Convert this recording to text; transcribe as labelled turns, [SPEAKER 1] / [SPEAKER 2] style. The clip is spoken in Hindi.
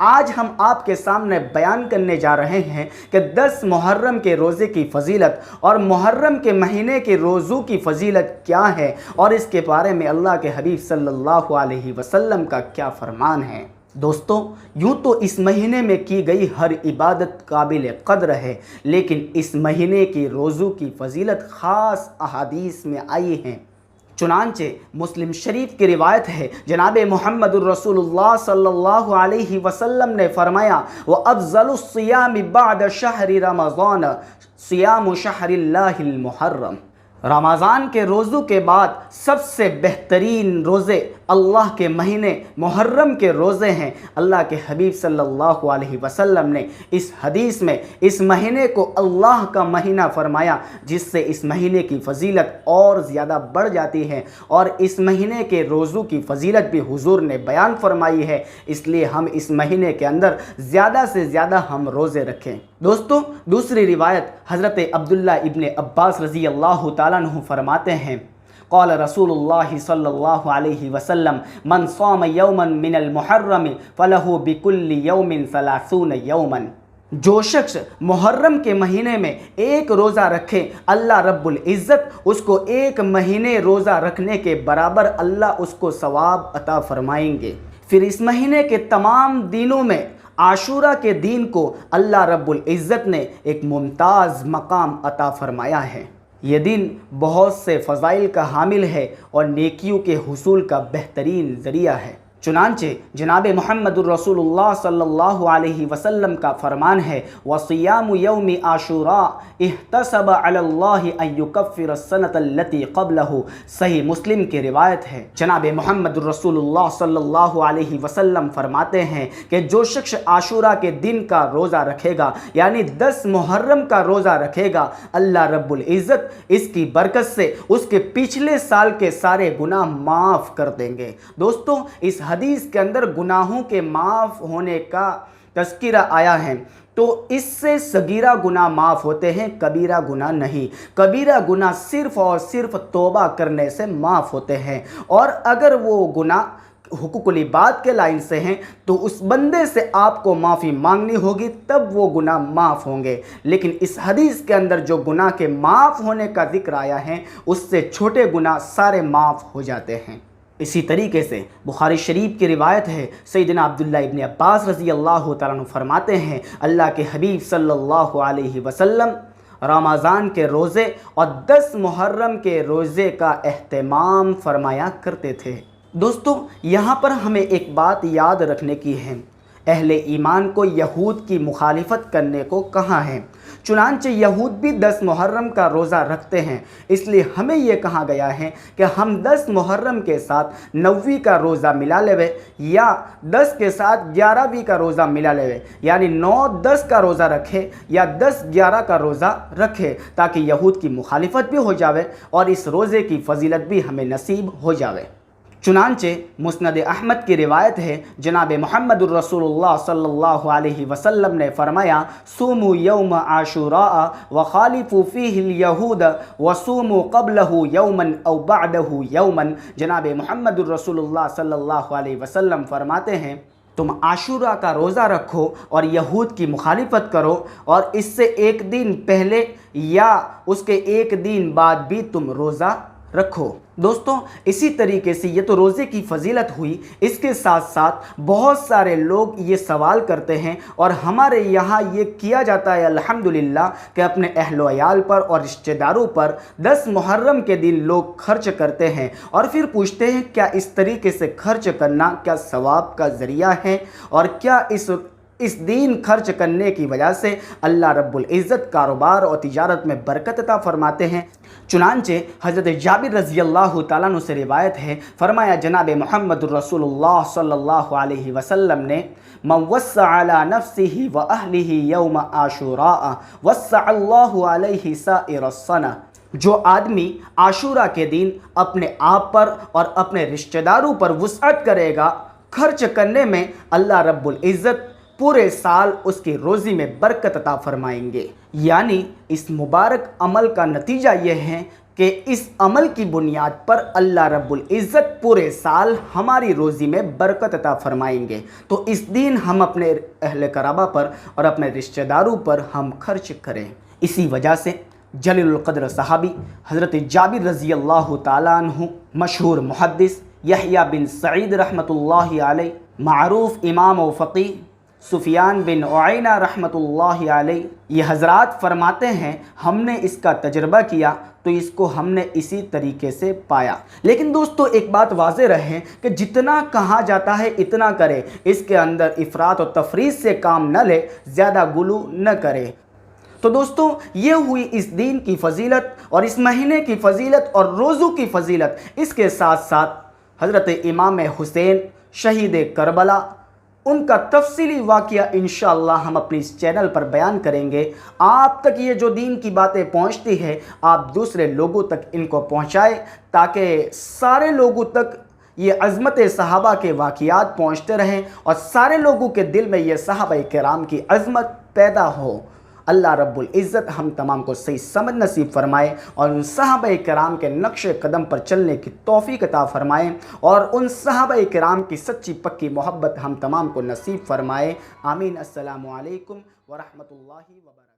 [SPEAKER 1] आज हम आपके सामने बयान करने जा रहे हैं कि 10 मुहर्रम के रोज़े की फजीलत और मुहर्रम के महीने के रोज़ों की फजीलत क्या है और इसके बारे में अल्लाह के हबीब सल्लल्लाहु अलैहि वसल्लम का क्या फरमान है। दोस्तों, यूँ तो इस महीने में की गई हर इबादत काबिल क़द्र है, लेकिन इस महीने की रोज़ों की फजीलत ख़ास अहादीस में आई हैं। चुनांचे मुस्लिम शरीफ की रिवायत है, जनाब मुहम्मदुर रसूलुल्लाह सल्लल्लाहु अलैहि वसल्लम ने फरमाया, व अफ़ज़लुस सियाम बअद शहरि रमज़ान सियाम शहरिल्लाहिल मुहर्रम। रमज़ान के रोज़ों के बाद सबसे बेहतरीन रोज़े अल्लाह के महीने मुहर्रम के रोज़े हैं। अल्लाह के हबीब सल्लल्लाहु अलैहि वसल्लम ने इस हदीस में इस महीने को अल्लाह का महीना फरमाया, जिससे इस महीने की फजीलत और ज़्यादा बढ़ जाती है और इस महीने के रोज़ों की फजीलत भी हुजूर ने बयान फरमाई है। इसलिए हम इस महीने के अंदर ज़्यादा से ज़्यादा हम रोज़े रखें। दोस्तों, दूसरी रिवायत हज़रत अब्दुल्ला इब्न अब्बास रज़ी अल्लाह ताला अन्हु फरमाते हैं, क़ाल रसूलुल्लाह सल्लल्लाहु अलैहि वसल्लम, मन साम यौमन मिनल मुहर्रम फलहु बिकुल्लि यौमिन सलासून यौमन। जो शख्स मुहर्रम के महीने में एक रोज़ा रखे, अल्लाह रब्बुल इज़्ज़त उसको एक महीने रोज़ा रखने के बराबर अल्लाह उसको सवाब अता फरमाएंगे। फिर इस महीने के तमाम दिनों में आशूरा के दिन को अल्लाह रब्बुल इज़्ज़त ने एक मुमताज़ मकाम अता फरमाया है। ये दिन बहुत से फ़ज़ाइल का हामिल है और नेकियों के हुसूल का बेहतरीन ज़रिया है। चुनांचे जनाब मुहम्मदुर रसूलुल्लाह सल्लल्लाहु अलैहि वसल्लम का फरमान है, वसियामु यौमि आशूरा इहतसब अलल्लाहि अन युकफ्फिर सनत अल्लती क़ब्लहु। सही मुस्लिम की रिवायत है। जनाब मुहम्मदुर रसूलुल्लाह सल्लल्लाहु अलैहि वसल्लम फरमाते हैं कि जो शख्स आशूरा के दिन का रोज़ा रखेगा, यानी 10 मुहर्रम का रोज़ा रखेगा, अल्लाह रब्बुल इज़्ज़त इसकी बरकत से उसके पिछले साल के सारे गुनाह माफ़ कर देंगे। दोस्तों, इस हदीस के अंदर गुनाहों के माफ़ होने का तज़किरा आया है, तो इससे सगीरा गुनाह माफ़ होते हैं, कबीरा गुनाह नहीं। कबीरा गुनाह सिर्फ़ और सिर्फ तौबा करने से माफ़ होते हैं, और अगर वो गुनाह हुकूकुल इबाद के लाइन से हैं तो उस बंदे से आपको माफ़ी मांगनी होगी, तब वो गुनाह माफ़ होंगे। लेकिन इस हदीस के अंदर जो गुनाह के माफ़ होने का जिक्र आया है, उससे छोटे गुनाह सारे माफ़ हो जाते हैं। इसी तरीके से बुखारी शरीफ की रिवायत है, सैयदना अब्दुल्ला इब्न अब्बास रज़ी अल्लाह तआला अन्हु फरमाते हैं, अल्लाह के हबीब सल्लल्लाहु अलैहि वसल्लम रमज़ान के रोज़े और 10 मुहर्रम के रोज़े का एहतमाम फरमाया करते थे। दोस्तों, यहाँ पर हमें एक बात याद रखने की है, अहले ईमान को यहूद की मुखालिफत करने को कहा है। चुनांचे यहूद भी 10 मुहर्रम का रोज़ा रखते हैं, इसलिए हमें यह कहा गया है कि हम 10 मुहर्रम के साथ 9वीं का रोज़ा मिला लेवे या 10 के साथ 11वीं का रोज़ा मिला लेवे, यानी 9-10 का रोज़ा रखे या 10-11 का रोज़ा रखे, ताकि यहूद की मुखालिफत भी हो जावे और इस रोज़े की फजीलत भी हमें नसीब हो जावे। चुनांचे मुस्नद अहमद की रिवायत है, जनाब मुहम्मदुर रसूलुल्लाह सल्लल्लाहु अलैहि वसल्लम ने फरमाया, सूमु यौम आशूरा व खालिफु फीहिल यहूद व सूमु क़ब्लहु यौमन औ बअदहु यौमन। जनाब मुहम्मदुर रसूलुल्लाह सल्लल्लाहु अलैहि वसल्लम फरमाते हैं, तुम आशूरा का रोज़ा रखो और यहूद की मुखालिफत करो, और इससे एक दिन पहले या उसके एक दिन बाद भी तुम रोज़ा रखो। दोस्तों, इसी तरीके से ये तो रोज़े की फजीलत हुई। इसके साथ साथ बहुत सारे लोग ये सवाल करते हैं और हमारे यहाँ ये किया जाता है अल्हम्दुलिल्लाह कि अपने अहलो अयाल पर और रिश्तेदारों पर 10 मुहर्रम के दिन लोग खर्च करते हैं और फिर पूछते हैं क्या इस तरीके से खर्च करना क्या सवाब का ज़रिया है, और क्या इस दिन खर्च करने की वजह से अल्लाह रब्बुल इज़्ज़त कारोबार और तिजारत में बरकत अता फरमाते हैं। चुनांचे हज़रत जाबिर रज़ी अल्लाह तआला अन्हु से रिवायत है, फरमाया जनाब मुहम्मदुर रसूलुल्लाह सल्लल्लाहु अलैहि वसल्लम ने, मन वस्सा अला नफ्सिही व अहलिही यौम आशूरा वस्सा अल्लाहु अलैहि साइरस सना। जो आदमी आशूरा के दिन अपने आप पर और अपने रिश्तेदारों पर वुसअत करेगा खर्च करने में, अल्लाह रब्बुल इज़्ज़त पूरे साल उसकी रोज़ी में बरकत अता फरमाएंगे। यानी इस मुबारक अमल का नतीजा यह है कि इस अमल की बुनियाद पर अल्लाह रब्बुल इज़्ज़त पूरे साल हमारी रोज़ी में बरकत अता फरमाएंगे। तो इस दिन हम अपने अहले कराबा पर और अपने रिश्तेदारों पर हम खर्च करें। इसी वजह से जलीलुल क़द्र सहाबी हज़रत जाबिर रज़ी अल्लाह ताला अन्हु, मशहूर मुहद्दिस यहया बिन सईद रहमतुल्लाहि अलैह, मारूफ इमाम व फ़क़ीह सुफियान बिन उयैना रहमतुल्लाहि अलैह, ये हज़रात फरमाते हैं हमने इसका तजर्बा किया तो इसको हमने इसी तरीके से पाया। लेकिन दोस्तों एक बात वाज़ेह रहे कि जितना कहा जाता है इतना करे, इसके अंदर इफ़रात और तफरीत से काम न ले, ज़्यादा गुलू न करे। तो दोस्तों ये हुई इस दिन की फ़जीलत और इस महीने की फ़जीलत और रोज़ों की फ़जीलत। इसके साथ साथ हज़रत इमाम हुसैन शहीद करबला, उनका तफसीली वाक़या इंशाअल्लाह हम अपने इस चैनल पर बयान करेंगे। आप तक ये जो दीन की बातें पहुंचती है, आप दूसरे लोगों तक इनको पहुंचाएं ताकि सारे लोगों तक ये अज़मत सहाबा के वाक़यात पहुंचते रहें और सारे लोगों के दिल में ये सहाबा किराम की अज़मत पैदा हो। अल्लाह रब्बुल इज़्ज़त हम तमाम को सही समझ नसीब फरमाए और उन सहाबा किराम के नक्श कदम पर चलने की तौफ़ीक़ अता फ़रमाए और उन सहाबा किराम की सच्ची पक्की मोहब्बत हम तमाम को नसीब फरमाए। आमीन। अस्सलामु अलैकुम व रहमतुल्लाहि व बरकातहू।